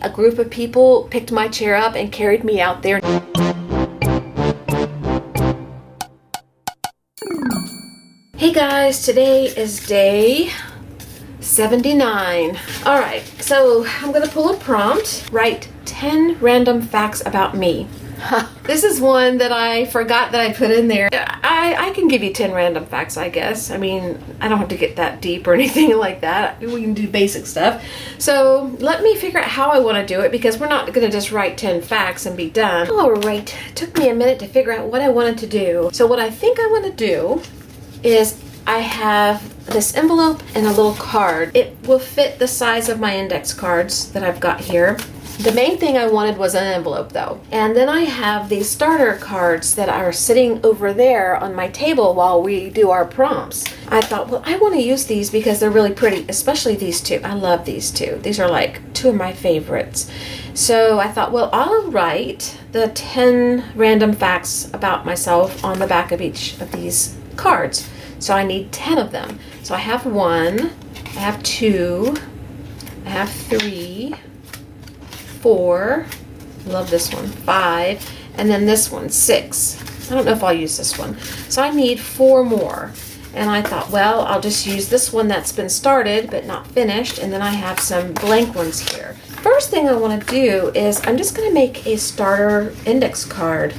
a group of people picked my chair up and carried me out there. Hey guys, today is day 79. All right, so I'm gonna pull a prompt. Write 10 random facts about me. This is one that I forgot that I put in there. I can give you 10 random facts, I guess. I mean, I don't have to get that deep or anything like that. We can do basic stuff. So let me figure out how I want to do it, because we're not going to just write 10 facts and be done. All right, it took me a minute to figure out what I wanted to do. So what I think I want to do is I have this envelope and a little card. It will fit the size of my index cards that I've got here. The main thing I wanted was an envelope though. And then I have these starter cards that are sitting over there on my table while we do our prompts. I thought, well, I want to use these because they're really pretty, especially these two. I love these two. These are like two of my favorites. So I thought, well, I'll write the 10 random facts about myself on the back of each of these cards. So I need 10 of them. So I have 1, I have 2, I have 3, 4, love this one, 5, and then this one, 6. I don't know if I'll use this one. So I need 4 more. And I thought, well, I'll just use this one that's been started but not finished, and then I have some blank ones here. First thing I want to do is I'm just going to make a starter index card.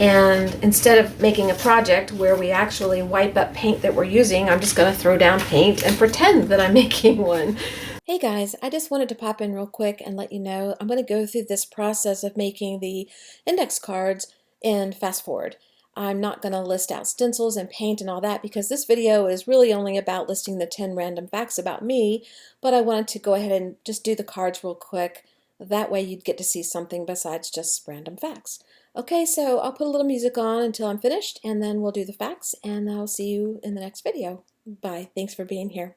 And instead of making a project where we actually wipe up paint that we're using, I'm just going to throw down paint and pretend that I'm making one. Hey guys, I just wanted to pop in real quick and let you know I'm going to go through this process of making the index cards in fast forward. I'm not going to list out stencils and paint and all that because this video is really only about listing the 10 random facts about me, but I wanted to go ahead and just do the cards real quick. That way you'd get to see something besides just random facts. Okay, so I'll put a little music on until I'm finished, and then we'll do the facts, and I'll see you in the next video. Bye. Thanks for being here.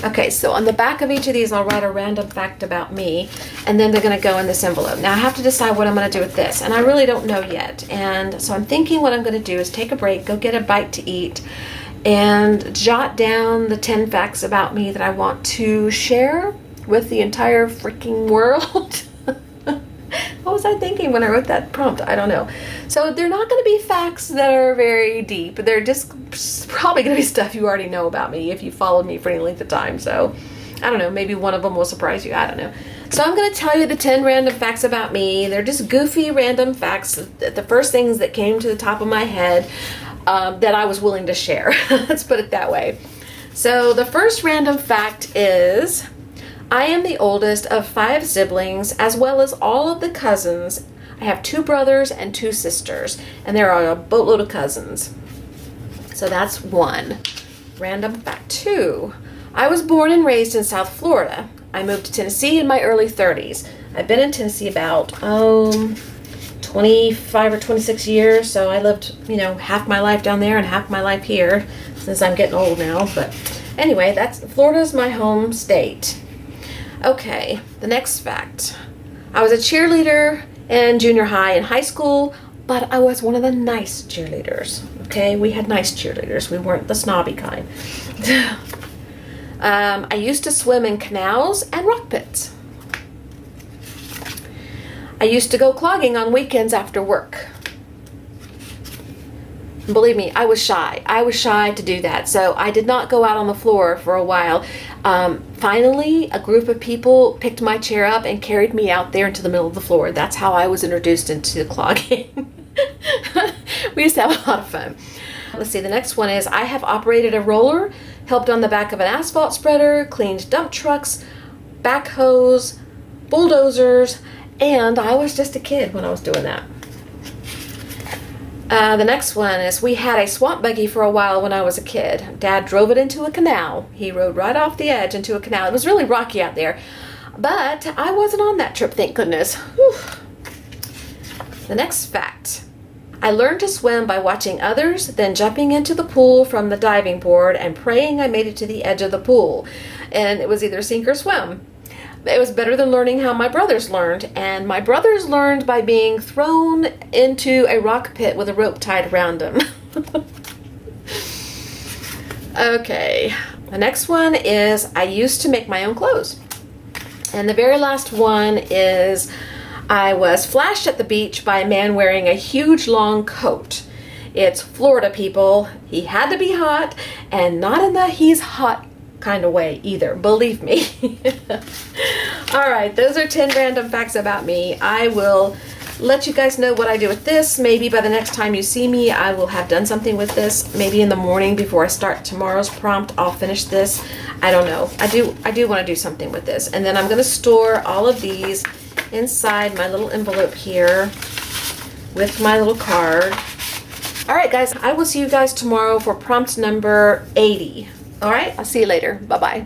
Okay, so on the back of each of these, I'll write a random fact about me, and then they're going to go in this envelope. Now, I have to decide what I'm going to do with this, and I really don't know yet. And so I'm thinking what I'm going to do is take a break, go get a bite to eat, and jot down the 10 facts about me that I want to share with the entire freaking world. What was I thinking when I wrote that prompt? I don't know. So they're not going to be facts that are very deep. They're just probably going to be stuff you already know about me if you followed me for any length of time. So I don't know. Maybe one of them will surprise you. I don't know. So I'm going to tell you the 10 random facts about me. They're just goofy random facts. The first things that came to the top of my head that I was willing to share. Let's put it that way. So the first random fact is, I am the oldest of 5 siblings, as well as all of the cousins. I have 2 brothers and 2 sisters, and there are a boatload of cousins. So that's 1. Random fact 2. I was born and raised in South Florida. I moved to Tennessee in my early 30s. I've been in Tennessee about 25 or 26 years, so I lived, half my life down there and half my life here, since I'm getting old now. But anyway, Florida's my home state. Okay, the next fact. I was a cheerleader in junior high and high school, but I was one of the nice cheerleaders. Okay, we had nice cheerleaders. We weren't the snobby kind. I used to swim in canals and rock pits. I used to go clogging on weekends after work. Believe me, I was shy. I was shy to do that, so I did not go out on the floor for a while. Finally, a group of people picked my chair up and carried me out there into the middle of the floor. That's how I was introduced into clogging. We used to have a lot of fun. Let's see, the next one is, I have operated a roller, helped on the back of an asphalt spreader, cleaned dump trucks, backhoes, bulldozers, and I was just a kid when I was doing that. The next one is, we had a swamp buggy for a while when I was a kid. Dad drove it into a canal. He rode right off the edge into a canal. It was really rocky out there, but I wasn't on that trip, thank goodness. Whew. The next fact. I learned to swim by watching others, then jumping into the pool from the diving board and praying I made it to the edge of the pool. And it was either sink or swim. It was better than learning how my brothers learned, and my brothers learned by being thrown into a rock pit with a rope tied around them. Okay, the next one is, I used to make my own clothes. And the very last one is, I was flashed at the beach by a man wearing a huge long coat. It's Florida, people. He had to be hot, and not in the he's hot kind of way either, believe me. All right, those are 10 random facts about me. I will let you guys know what I do with this. Maybe by the next time you see me, I will have done something with this. Maybe in the morning before I start tomorrow's prompt, I'll finish this. I don't know. I do want to do something with this. And then I'm going to store all of these inside my little envelope here with my little card. All right, guys, I will see you guys tomorrow for prompt number 80. All right, I'll see you later. Bye-bye.